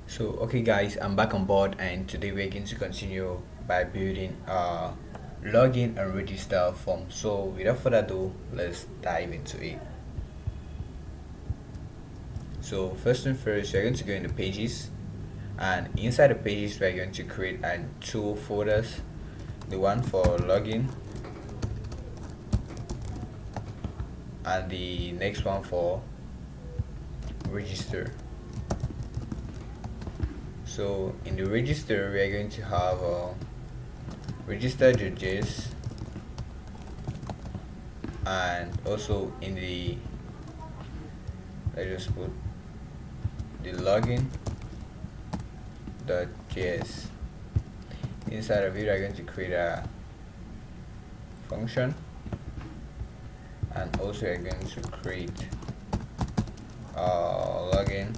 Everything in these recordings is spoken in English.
So okay guys, I'm back on board and today we're going to continue by building login and register form. So without further ado, let's dive into it. So first and first, we're going to go into pages, and inside the pages we're going to create two folders, the one for login and the next one for register. So in the register we are going to have register.js, and also in the, let's just put the login.js. Inside of it we are going to create a function, and also we are going to create login.css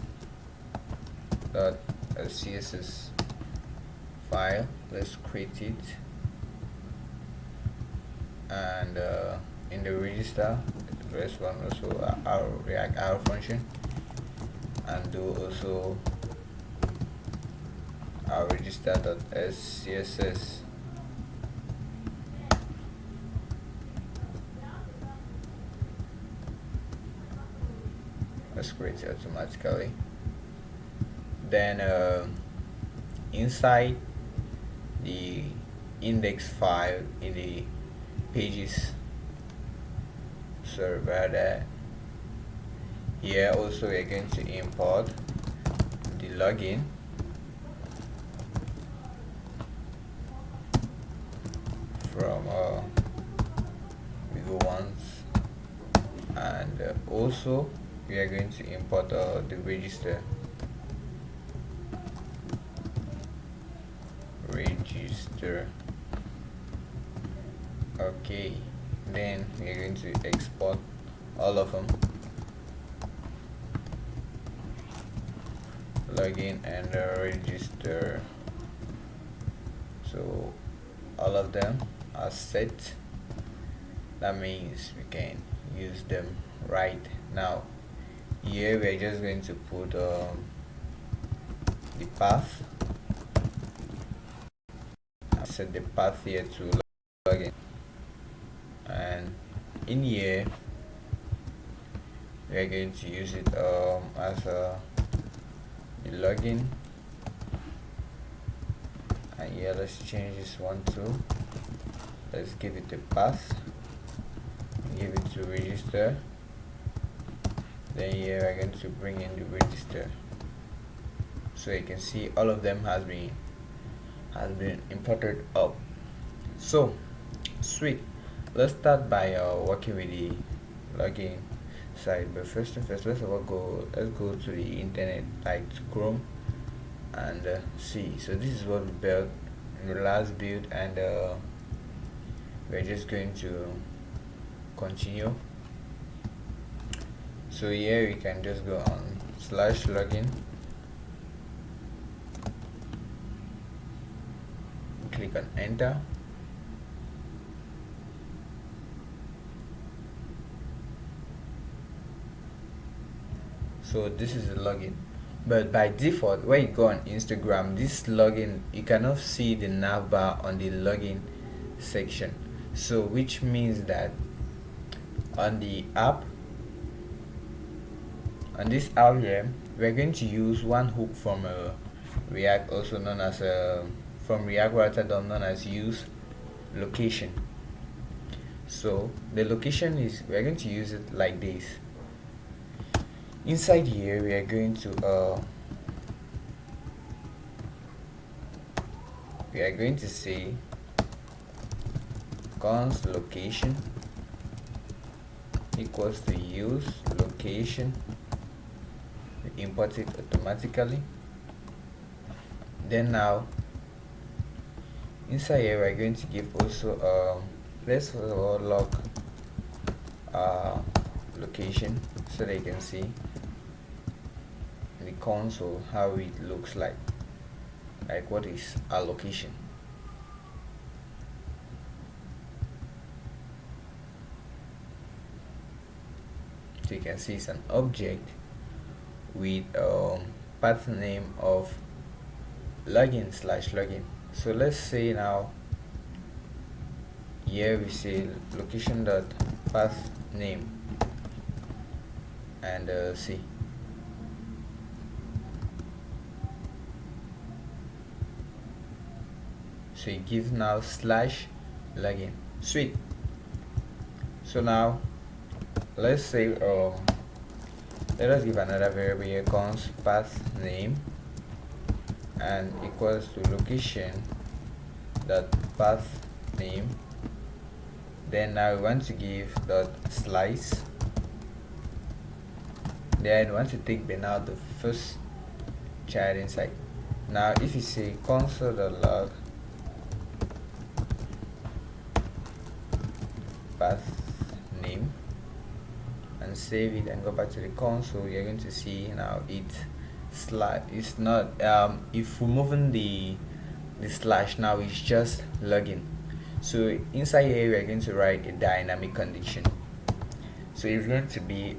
file. Let's create it, and in the register the first one also our react our function, and do also our register.css. Let's create it automatically. Then inside the index file in the pages server, here also we're going to import the login from we go once, and also we are going to import the register. Okay, then we are going to export all of them, login and register. So all of them are set. That means we can use them right now. Here we are just going to put the path. Set the path here to login, and in here we are going to use it as the login, and here let's change this one too. Let's give it a path, give it to register. Then here we're going to bring in the register, so you can see all of them has been imported up. So sweet. Let's start by working with the login side, but first let's go to the internet, like to Chrome, and see. So this is what we built in the last build, and we're just going to continue. So here we can just go on /login, click on enter. So this is the login, but by default when you go on Instagram, this login, you cannot see the navbar on the login section. So which means that on the app, on this app here, we're going to use one hook from React, also known as from React router known as use location. So the location is, we're going to use it like this. Inside here we are going to say const location equals to use location. We import it automatically. Then now inside here we're going to give also let's first of all log location, so they can see in the console how it looks like what is our location. So you can see it's an object with path name of login/login. So let's say now here we say location dot path name, and see, so it gives now /login. Sweet. So now let's say let us give another variable here, const path name and equals to location dot path name. Then now we want to give dot slice. Then we want to take now the first child inside. Now if you say console.log path name and save it and go back to the console, you're going to see now it's not if removing the slash, now it's just login. So inside here we are going to write a dynamic condition. So it's going to be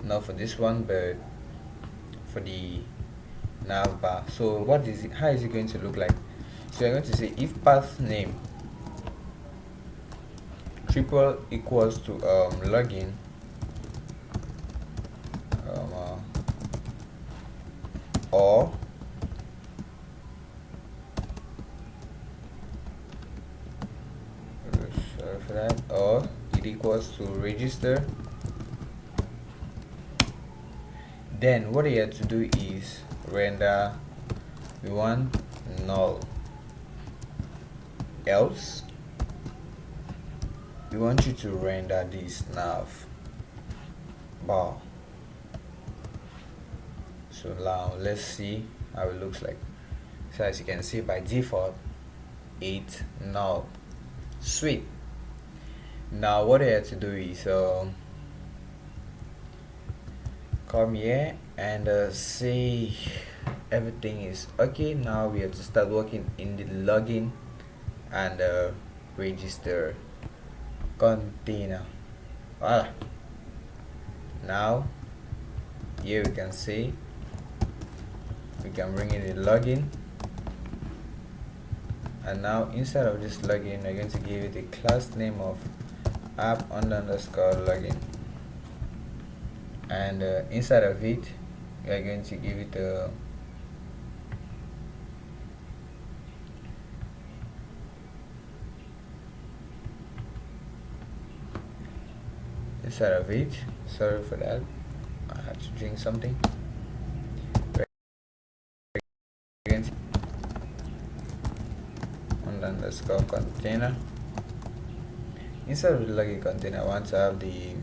not for this one but for the navbar. So what is it, how is it going to look like? So you're going to say if path name triple equals to login or sorry for that, or it equals to register, then what you have to do is render we want null, else we want you to render this nav bar. So now let's see how it looks like. So as you can see, by default it's null. Sweet. Now what I have to do is come here and say everything is okay. Now we have to start working in the login and register container. Voila. Now here we can see we can bring in the login, and now inside of this login we're going to give it a class name of app_login, and inside of it we are going to give it a sorry for that, I had to drink something. Underscore container. Inside of the login container I want to have the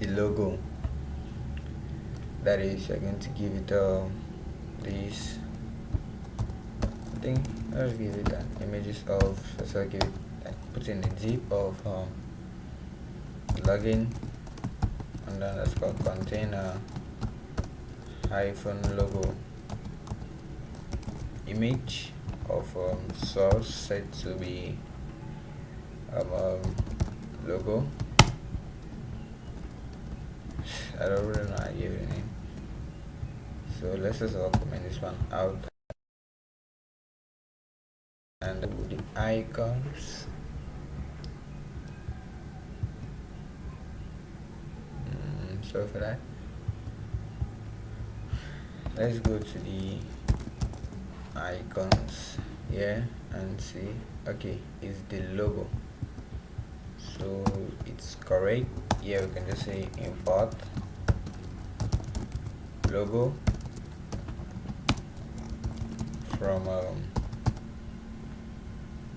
logo, that is you're going to give it this thing. I'll give it an images of, so I'll give it put in the zip of login and underscore container hyphen logo, image of source set to be logo. I don't really know how to give it a name, so let's just comment this one out and the icons. Sorry for that. Let's go to the icons here and see, okay, it's the logo, so it's correct. Here we can just say import logo from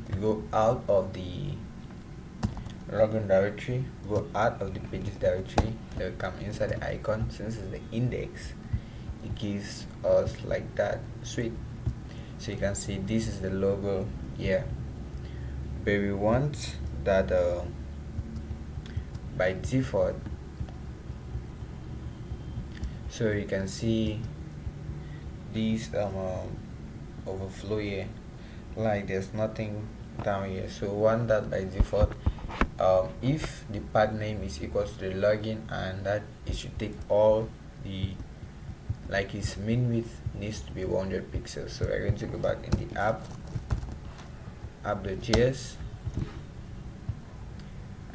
we go out of the login directory, go out of the pages directory, then we come inside the icon. Since it's the index, it gives us like that. Sweet. So you can see this is the logo here, but we want that by default. So you can see these overflow here, like there's nothing down here. So one that by default, if the path name is equal to the login, and that it should take all the like its min width needs to be 100 pixels. So we're going to go back in the app.js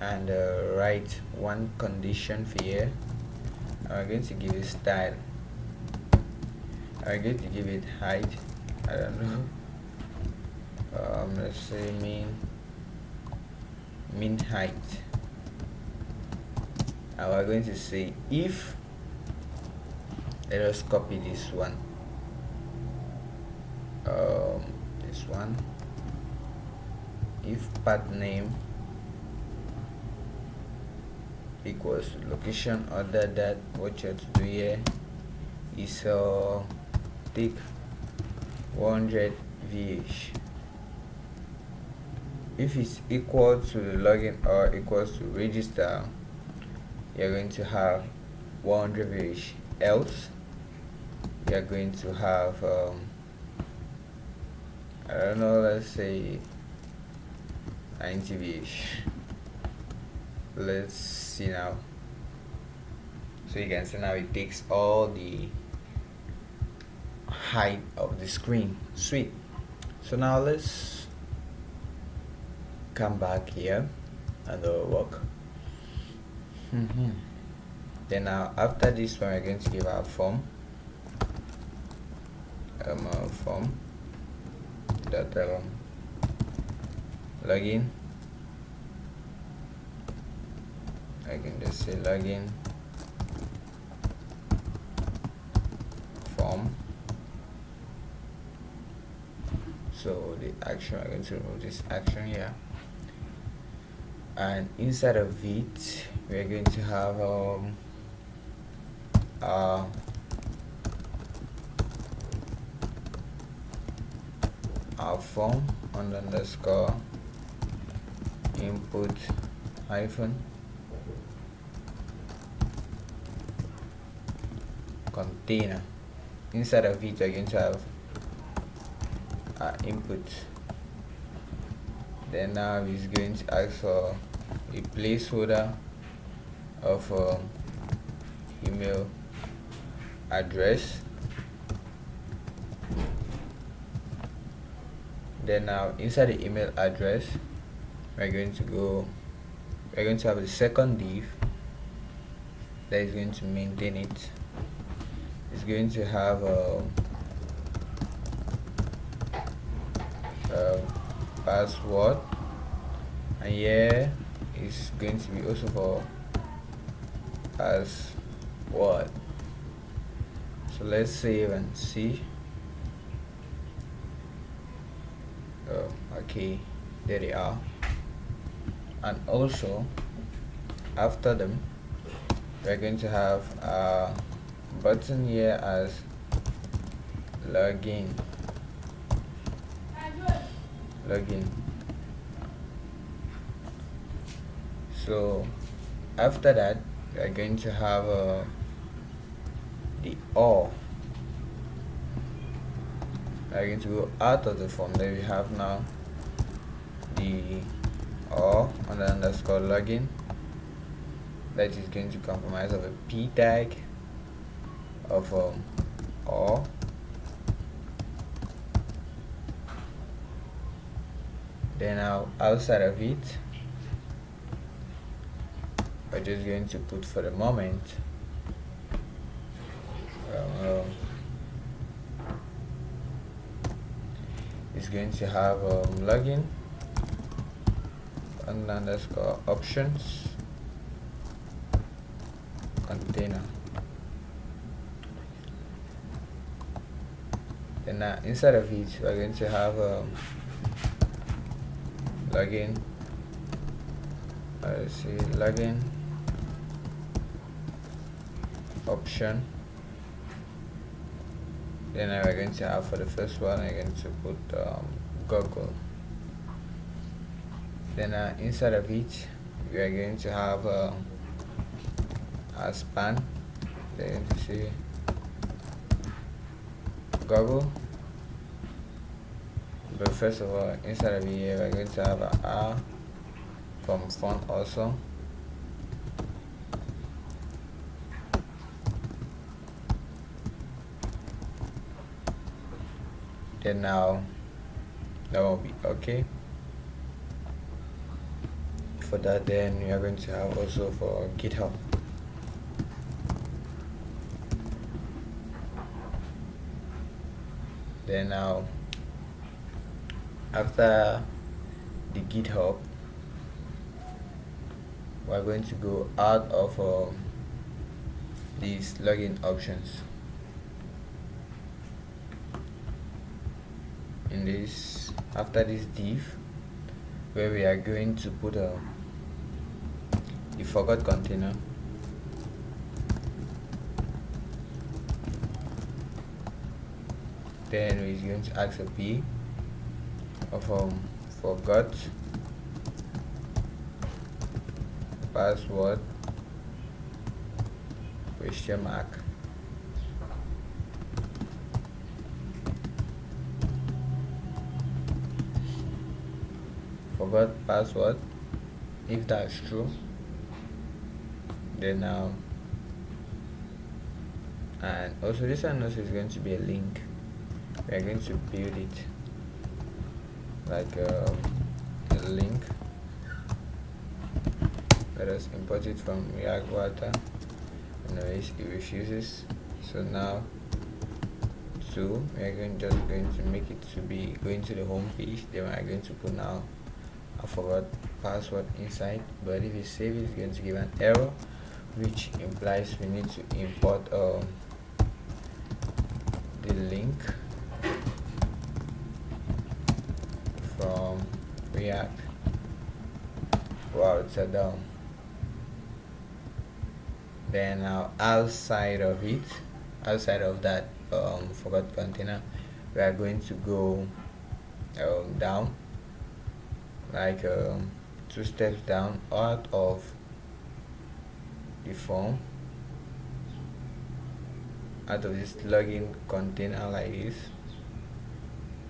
and write one condition for here. I'm going to give it style. I'm going to give it height. I don't know. Let's say mean height. And we're going to say if, let us copy this one, if path name equals location other that, what you have to do here is take 100 VH. If it's equal to login or equals to register, you're going to have 100 VH. Else you're going to have I don't know, let's say 90 VH. Let's see now. So you can see now it takes all the height of the screen. Sweet. So now let's come back here and work. Then now after this one, we're going to give our form form dot login. I can just say login form. So the action, I'm going to remove this action here, and inside of it we're going to have our form underscore input hyphen container. Inside of it we're going to have our input. Then now it's going to ask for a placeholder of email address. Then now inside the email address we're going to have the second div that is going to maintain it. It's going to have password, and here is going to be also for password. So let's save and see. Okay, there they are. And also after them we're going to have a button here as login. So after that we're going to have the or. We're going to go out of the form that we have now, the or on the underscore login, that is going to comprise of a p tag of or. Then now outside of it we're just going to put for the moment it's going to have login and underscore options container. Then inside of it we're going to have login, let's see, login option. Then we're going to have for the first one we're going to put Google. Then inside of it we are going to have a span. Then to see Google. But first of all, inside of here we're going to have a R from font also. Then now that will be okay. For that, then we are going to have also for GitHub. Then now after the GitHub, we're going to go out of these login options. In this, after this div, where we are going to put the forgot container, then we're going to ask a p of forgot password question mark. Forgot password. If that's true, then now, and also this one also is going to be a link. We are going to build it like a link. Let us import it from React Water. Anyways, it refuses. So now we are just going to make it to be going to the home page. Then we are going to put now I forgot password inside, but if you save it, it's going to give an error, which implies we need to import the link from React. Wow, it's a down. Then now outside of that forgot container, we are going to go down, like 2 steps down, out of the form, out of this login container like this.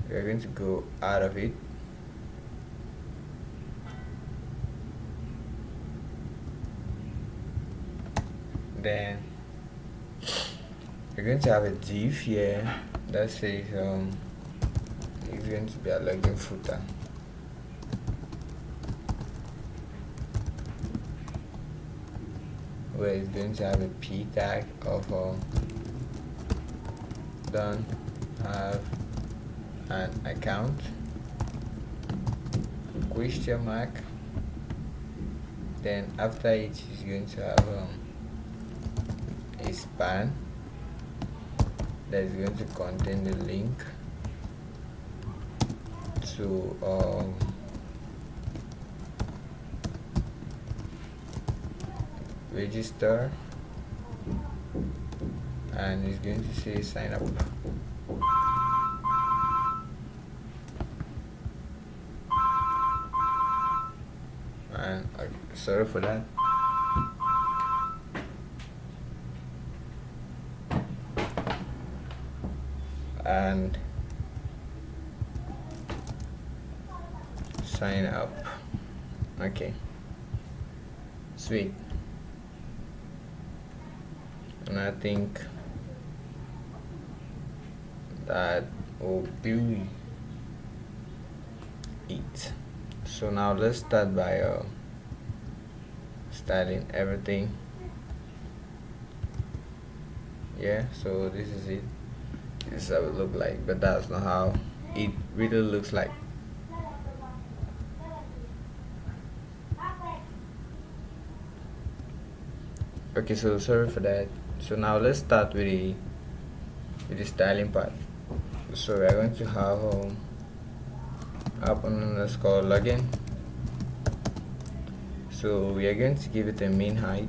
We are going to go out of it. Then we're going to have a div here that says it's going to be a login footer. Where it's going to have a p tag of don't have an account question mark. Then after it is going to have a span that is going to contain the link to register, and it's going to say sign up. And sorry for that. And sign up. Okay, sweet. And I think that will be it. So now let's start by styling everything. Yeah, so this is it. This is how it look like, but that's not how it really looks like. Okay, so sorry for that. So now let's start with the styling part. So we are going to have app_login. So we are going to give it a mean height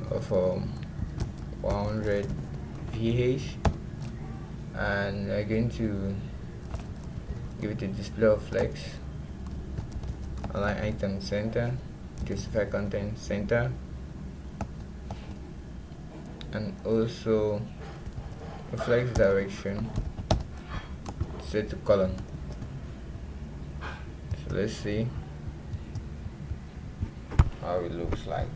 of 100 ph, and we are going to give it a display of flex, align item center, justify content center, and also a flex direction set to column. So let's see how it looks like.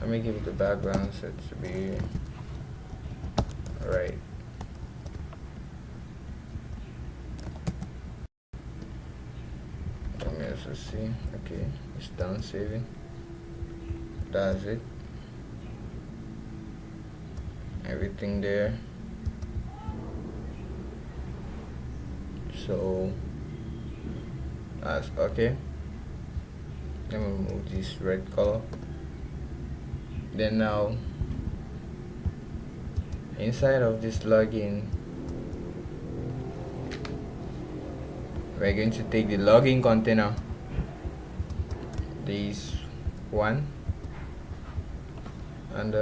let me give it the background set to be right. Let me also see. Okay, it's done saving. That's it. Everything there. So that's okay. Let me remove this red color. Then now inside of this login, we're going to take the login container, this one, and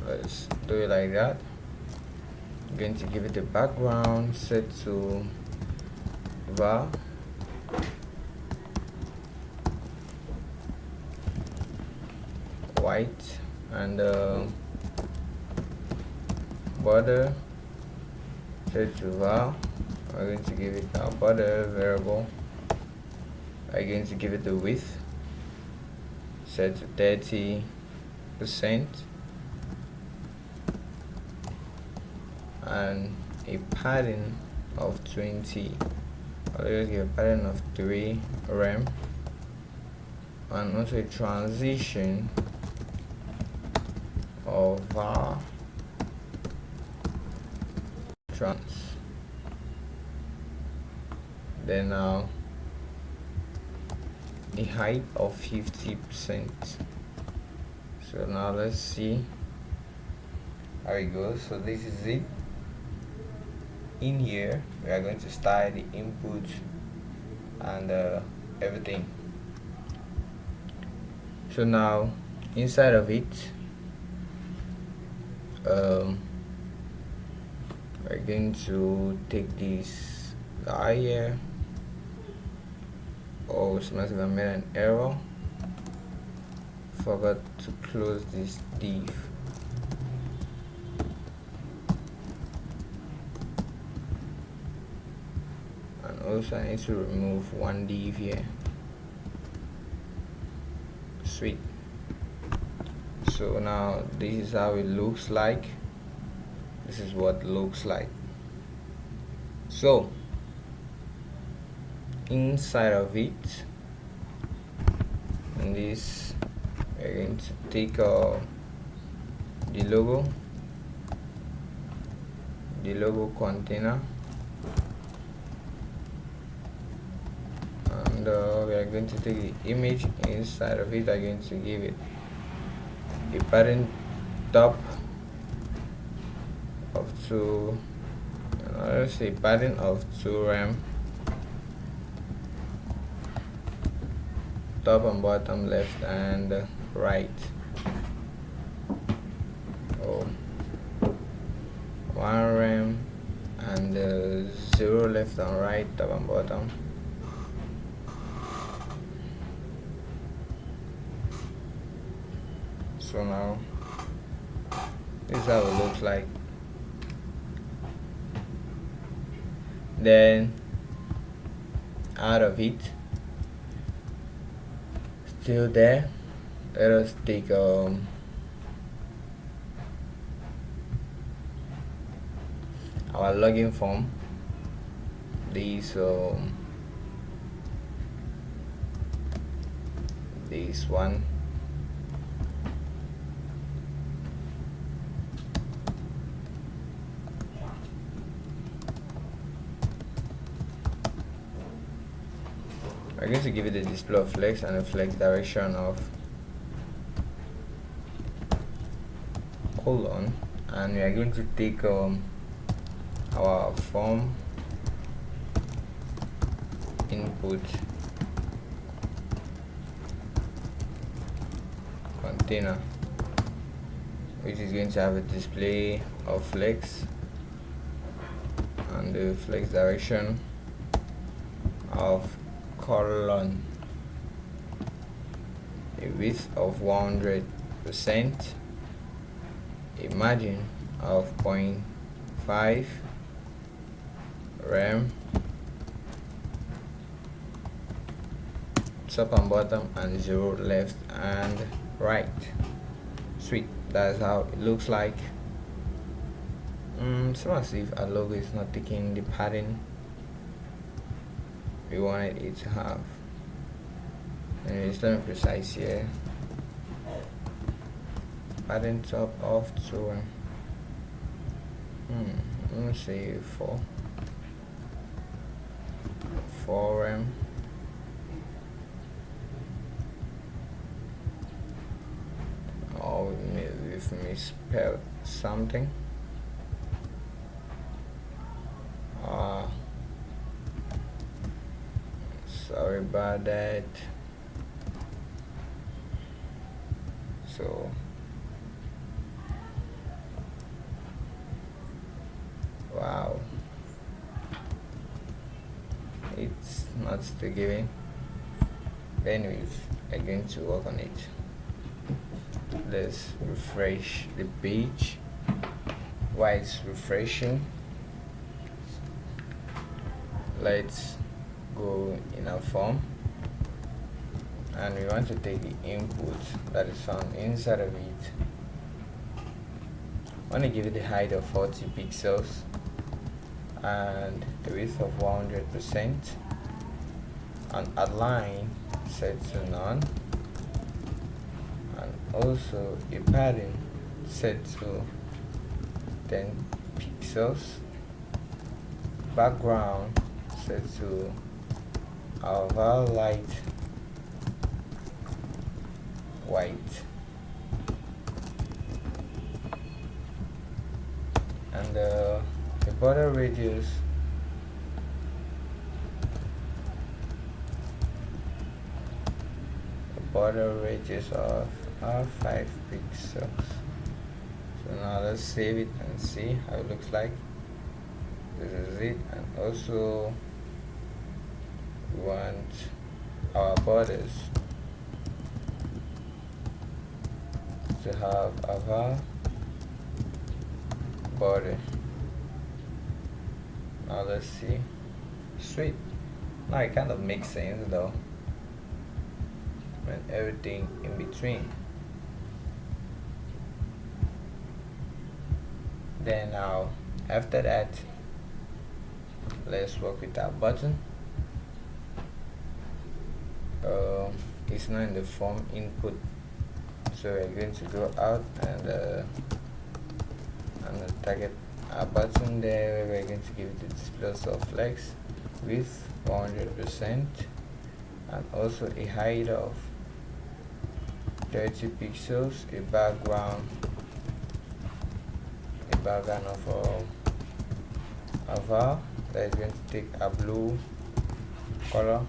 let's do it like that. I'm going to give it a background set to var white, and border set to var. I'm going to give it a border variable. I'm going to give it the width set to 30% and a padding of 20. I'll just give a padding of 3 rem and also a transition of var trans. Then now the height of 50%. So now let's see how it goes. So this is it. In here we are going to style the input and everything. So now inside of it, we're going to take this guy here. Oh, it must have made an error. Forgot to close this div. And also I need to remove one div here. Sweet. So now this is how it looks like. This is what it looks like. So inside of it, in this, we're going to take the logo container, and we are going to take the image. Inside of it, I'm going to give it a padding top of 2, let's say padding of 2 rem, top and bottom, left and right. Oh, 1 rem and 0 left and right, top and bottom. So now this is how it looks like. Then out of it, still there, let us take our login form. This one. I'm going to give it a display of flex and a flex direction of colon, and we are going to take our form input container, which is going to have a display of flex and the flex direction of colon, a width of 100%, a margin of 0.5 rem, top and bottom, and 0 left and Right, sweet. That's how it looks like. So as if our logo is not taking the pattern we wanted it to have. Anyways, let me precise here. Pattern top off to let me say 4 or maybe if misspelled something. Sorry about that. So wow, it's not still giving. Anyways, I'm going to work on it. Let's refresh the page. While it's refreshing, let's go in our form, and we want to take the input that is found inside of it. I want to give it the height of 40 pixels and a width of 100%, and align set to none, and also a padding set to 10 pixels, background set to our light white, and the border radius of 5 pixels. So now let's save it and see how it looks like. This is it. And also we want our borders to have our border. Now let's see. Sweet. Now it kind of makes sense though, and everything in between. Then now after that, let's work with our button. It's not in the form input, so we're going to go out and target our button there, where we're going to give it the display of flex with 100%, and also a height of 30 pixels, a background of our that is going to take a blue color,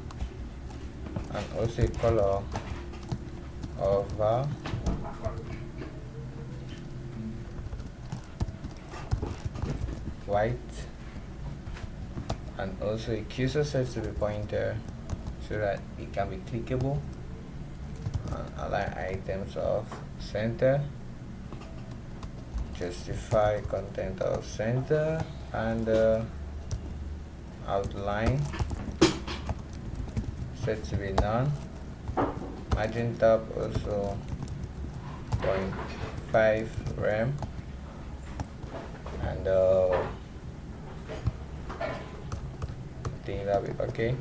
and also a color of white, and also a cursor set to the pointer so that it can be clickable, and align items of center, justify content of center, and outline set to be none, margin top also 0.5 rem, and I think that'll be okay.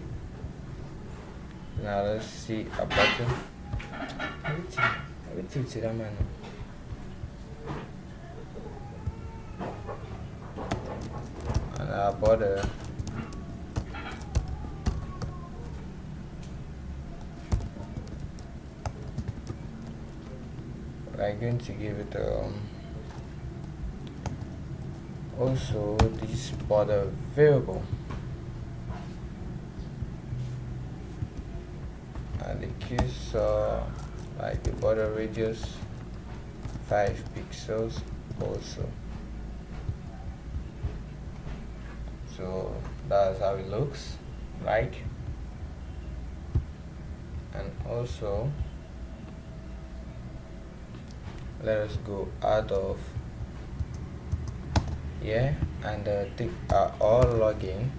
Now let's see a button. Everything to that man. And our border. I'm going to give it also this border variable, and the cursor, like the border radius 5 pixels also. So that's how it looks like. And also let us go out of here and take our all login.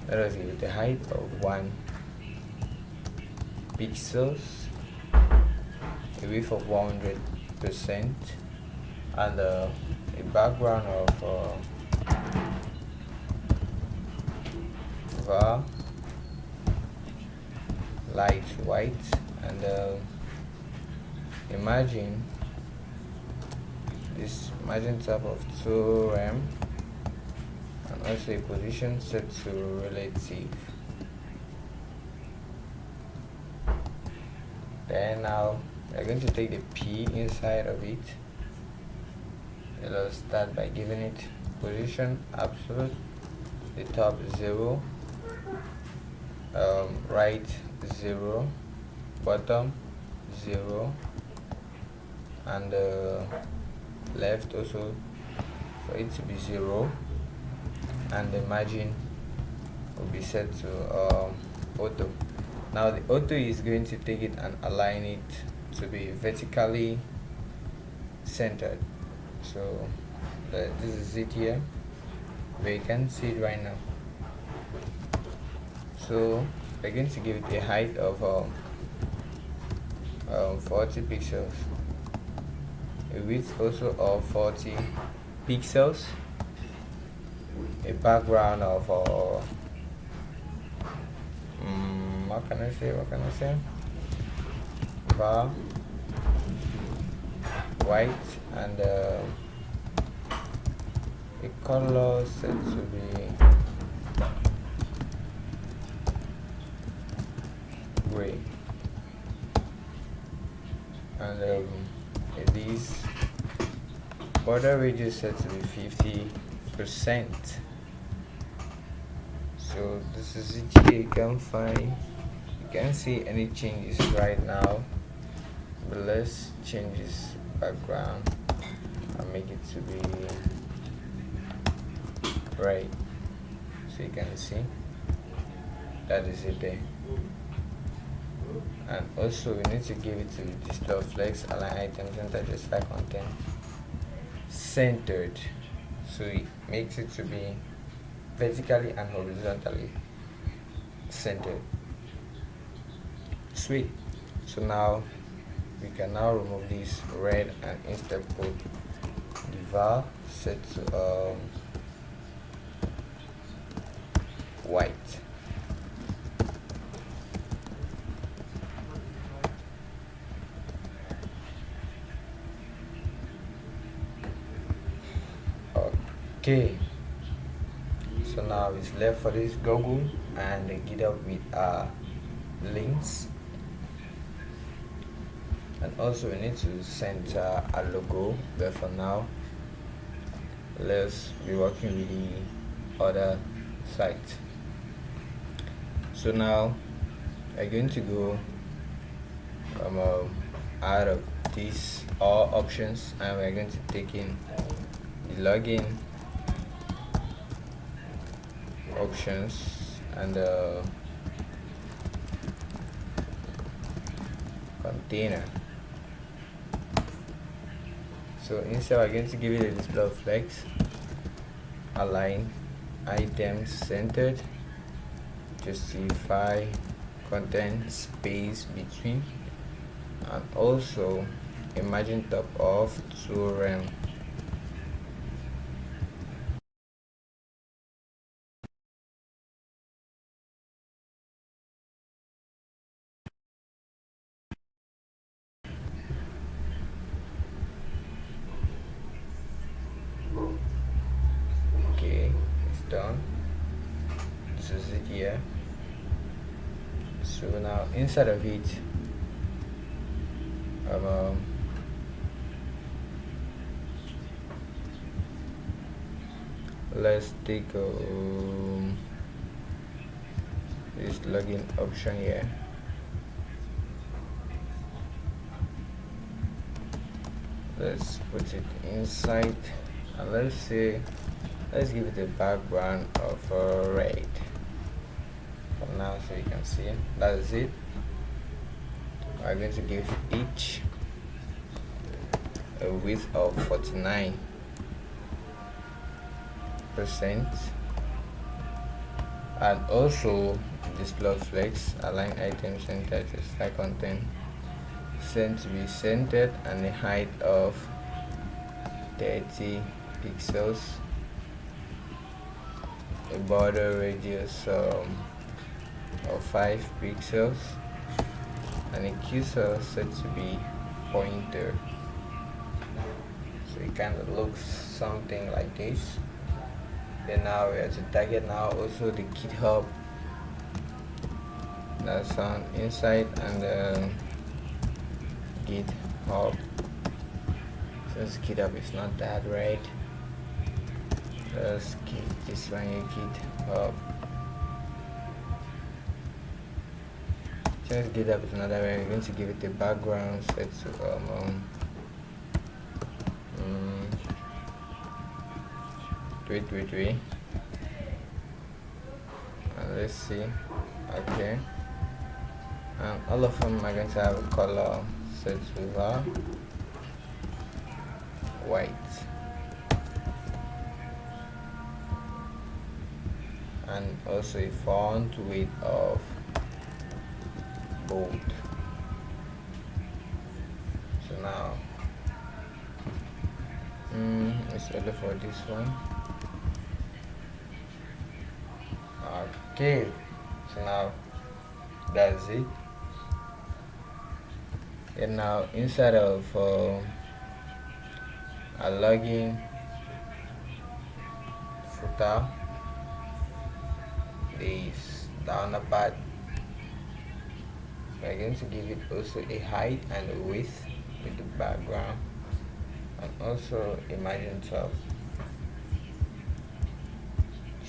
Let us give it a height of 1 pixels, a width of 100%, and a background of var light white, and imagine this margin tab of 2 rem, and also a position set to relative. Then now we're going to take the P inside of it. Let's start by giving it position absolute, the top 0, right 0, bottom 0, and left also for it to be 0, and the margin will be set to auto. Now the auto is going to take it and align it to be vertically centered. So this is it here, where you can see it right now. So we're going to give it a height of 40 pixels, a width also of 40 pixels, a background of what can I say, var white, and a color set to be gray, and this border radius set to be 50%. So this is it here. You can see any changes right now, but let's change this background and make it to be right, so you can see that is it there. And also we need to give it to display flex, align items, enter justify content, centered, so it makes it to be vertically and horizontally centered. Sweet. So now we can now remove this red and instead put the var set to white. Okay, so now it's left for this Google and get up with links, and also we need to center a logo, but for now let's be working with the other site. So now I'm going to go out of these all options, and we're going to take in the login options and container. So instead we're going to give it a display of flex, align items centered, justify content space between, and also a margin top of 2 rem. Okay, it's done. This is it here. So now inside of it, let's take this login option here. Let's put it inside, and let's give it a background of red for now, so you can see it. That is it. I'm going to give each a width of 49%, and also display flex, align item center to slide content, sent to be centered, and a height of 30 pixels, a border radius of 5 pixels, and a cursor set to be pointer. So it kind of looks something like this. Then now we have to target now also the GitHub that's on inside, and GitHub, since GitHub is not that right, let's keep this one here, GitHub. Since GitHub is not that right, we're going to give it a background set to wait, and let's see. Okay, and all of them are going to have a color set to white, and also a font width of bold. So now it's ready for this one. Okay, so now that's it. And now inside of a login footer, this down part, we're going to give it also a height and a width with the background, and also a margin top.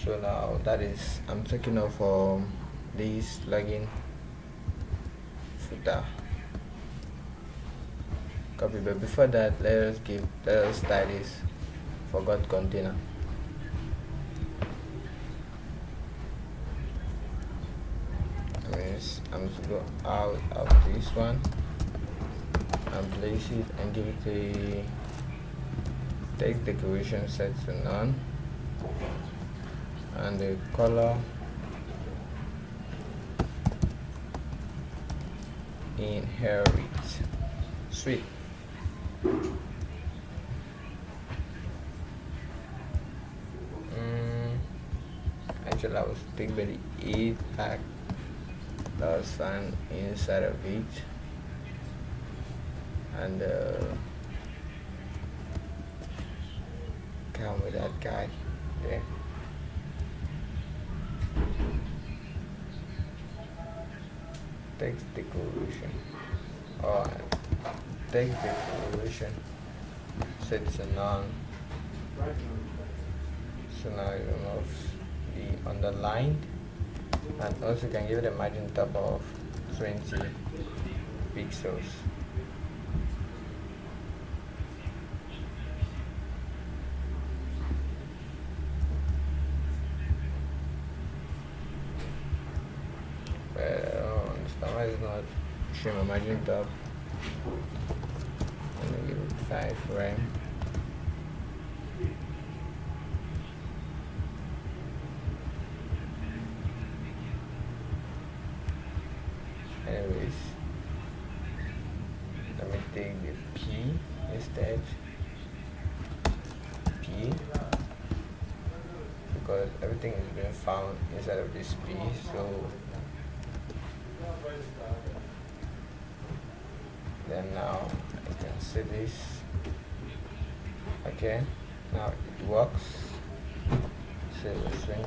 So now that is, I'm talking of this login footer. Copy, but before that, let us start this forgot container. I'm to go out of this one and place it and give it a text decoration set to none, and the color inherit. Sweet. Actually, I was thinking about the 8 pack that was found inside of it, and come with that guy there. Text decoration, or text decoration set to none. So now you remove the underlined, and also you can give it a margin top of 20 pixels. Why is not showing my margin top? Let me give it 5 RAM. Anyways, let me take the P instead. P, because everything is being found inside of this P, so then now I can see this. Okay, now it works. So it's 20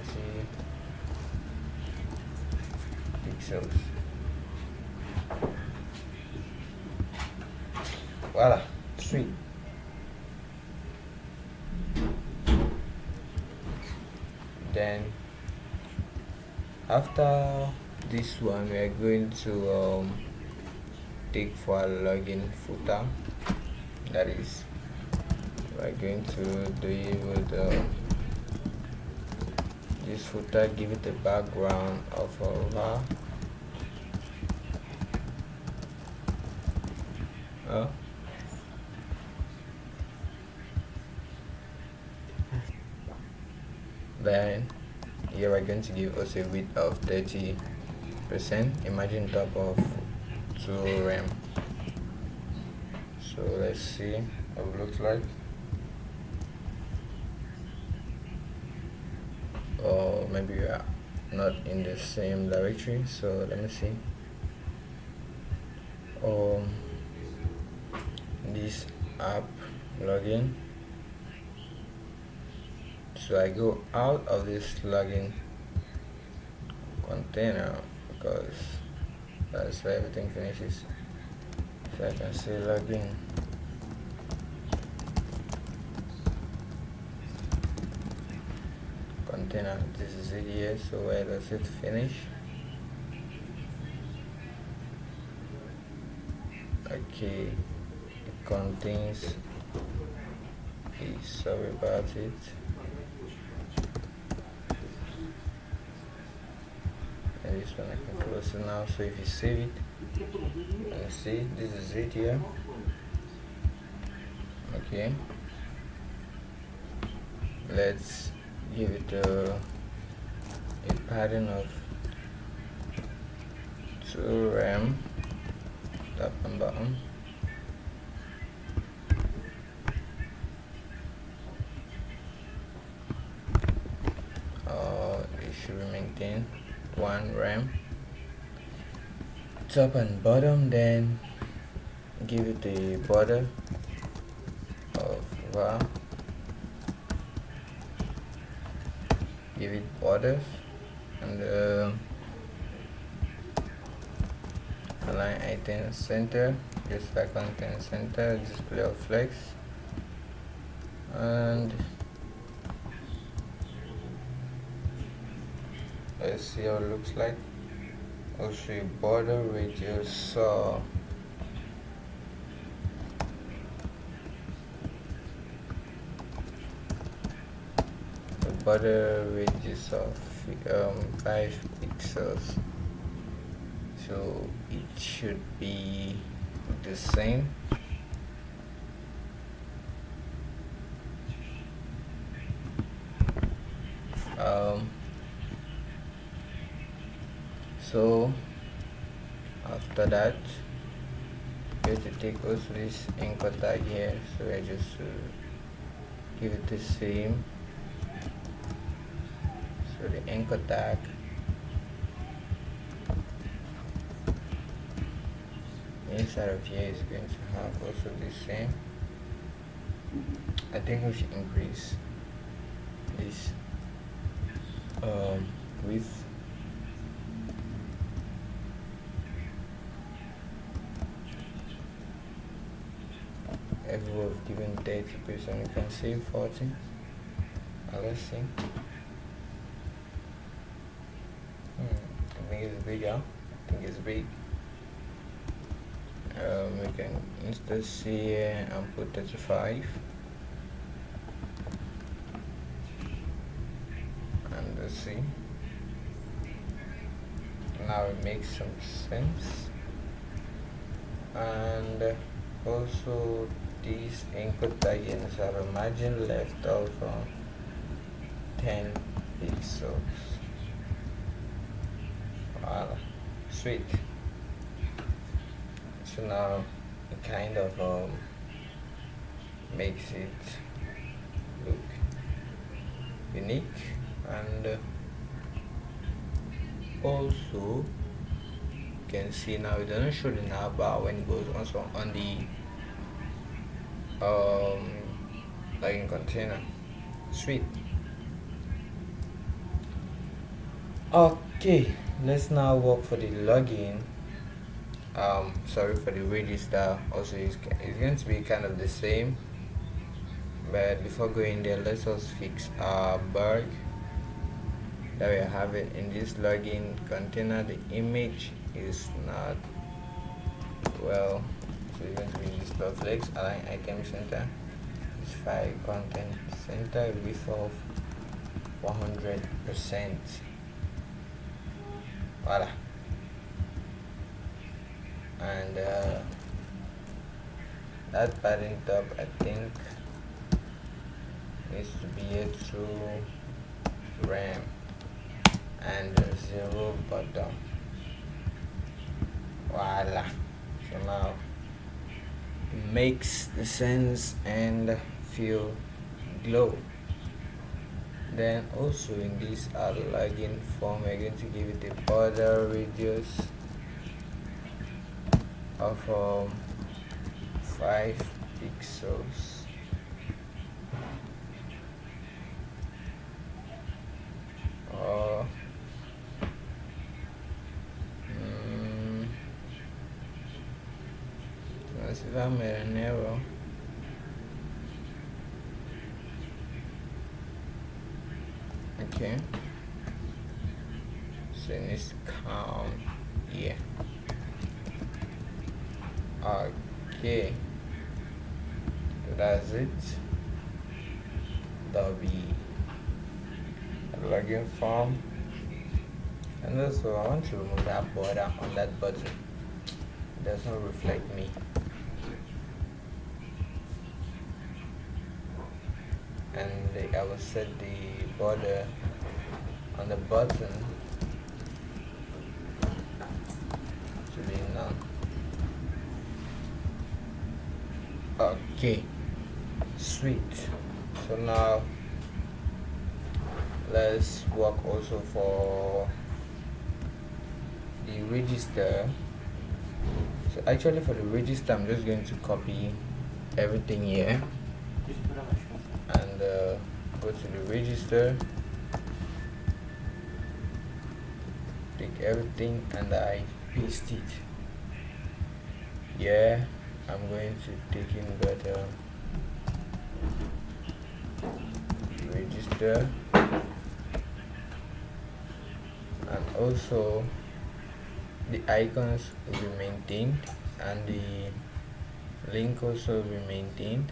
pixels. Voila, sweet. Then after this one, we are going to take for our login footer. That is, we are going to do it with this footer, give it a background of then here we're going to give us a width of 30 percent imagine top of 2 RAM. So let's see how it looks like. Or maybe we are not in the same directory, so let me see. This app login, so I go out of this login container because that's where everything finishes. So I can say login container. This is it here. So where does it finish? Okay, it contains a, sorry about it. And this one I can close it now. So if you save it, and see, this is it here. Okay, let's give it a pattern of 2 RAM, top and bottom. It should be maintained 1 RAM, top and bottom. Then give it a border of var, give it borders, and align item center, display content center, display of flex, and let's see how it looks like. Also border radius border radius of 5 pixels, so it should be the same. So after that, you have to take also this anchor tag here, so I just give it the same. So the anchor tag inside of here is going to have also the same. I think we should increase this width. Everywhere we've given 30%, you can save 40. Let's see. I think it's big, yeah. I think it's big. We can instead see here and put 35. And let's see. Now it makes some sense. And also these input taggings have a margin left out from 10 pixels. Wow, sweet. So now it kind of makes it look unique, and also you can see now it doesn't show the navbar when it goes also on the login container. Sweet. Okay, let's now work for the login. Sorry for the register. Also it's going to be kind of the same, but before going there, let's also fix our bug that we have it in this login container. The image is not well, so it's going to be this flex, align item center, this file content center, width of 100%. Voila. And that padding top I think needs to be a 2 RAM and 0 bottom. Voila. So now it makes the sense and feel glow. Then also in this login form, we're going to give it a border radius of 5 pixels. Or let's see if I made an error. Okay, so it needs to count. Yeah. Okay, so that's it. That'll be a login form. And also I want to remove that border on that button. It does not reflect me. And I will set the border on the button to be none. Okay, sweet. So now let's work also for the register. So actually for the register, I'm just going to copy everything here and go to the register, take everything and I paste it. Yeah, I'm going to take in better register, and also the icons will be maintained and the link also will be maintained.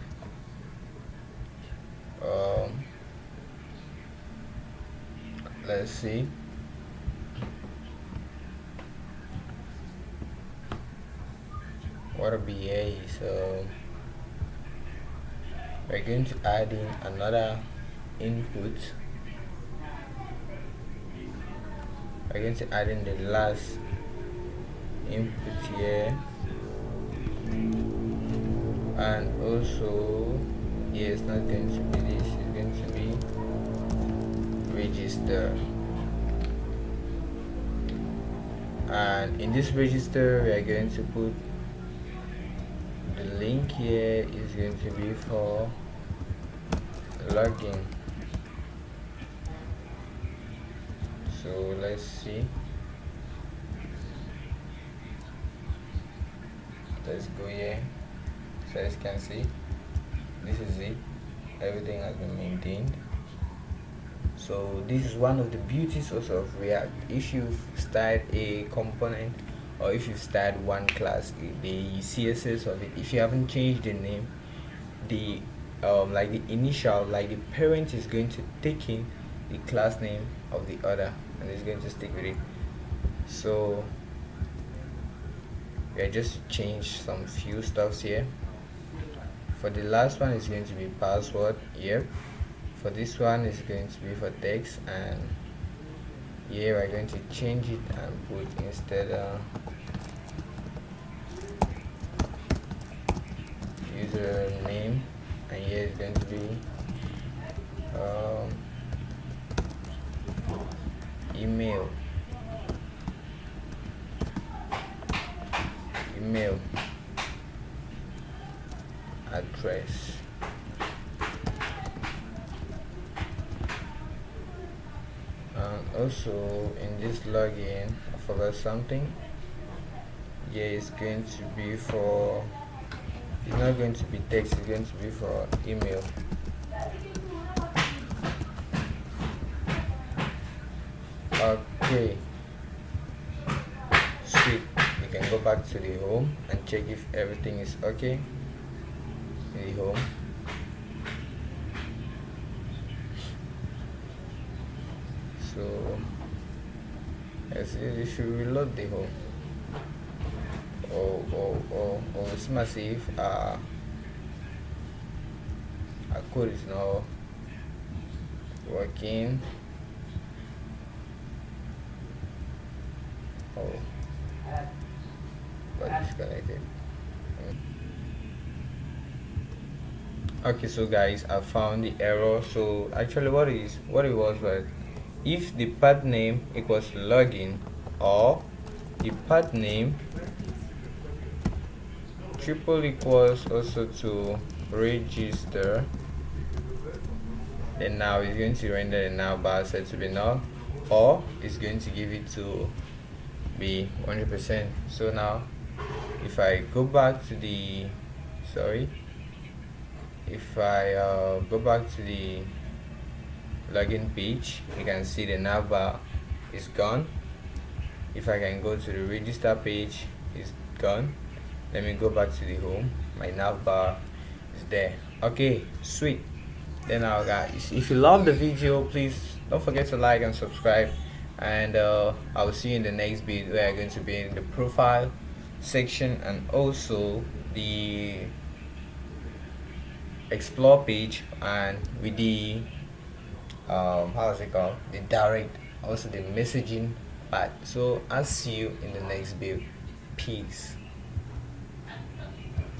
Let's see. What a BA is we're going to add in another input. We're going to add in the last input here, and also it's not going to be this, it's going to be register. And in this register we are going to put the link here is going to be for login. So let's see, let's go here. So as you can see, this is it, everything has been maintained. So this is one of the beauties also of React. If you've started a component or if you've started one class, the CSS of it, if you haven't changed the name, the like the initial, like the parent is going to take in the class name of the other and it's going to stick with it. So we are just change some few stuffs here. For the last one is going to be password. Yep. For this one is going to be for text, and here we're going to change it and put instead username, and here is going to be email address. And also in this login I forgot something. Yeah, it's going to be for, it's not going to be text, it's going to be for email. Okay, sweet. You can go back to the home and check if everything is okay in the home. So as you should reload the home. It's massive. Our code is now working. disconnected. Okay, so guys, I found the error. So actually what it was if the path name equals to login, or the path name triple equals also to register, then now it's going to render the navbar set to be null, or it's going to give it to be 100%. So now if I go back to the if I go back to the login page, you can see the navbar is gone. If I can go to the register page, it's gone. Let me go back to the home. My navbar is there. Okay, sweet. Then now guys, if you love the video, please don't forget to like and subscribe, and I'll see you in the next video where I'm going to be in the profile section and also the explore page, and with the how is it called, the direct, also the messaging part. So I'll see you in the next video. Peace.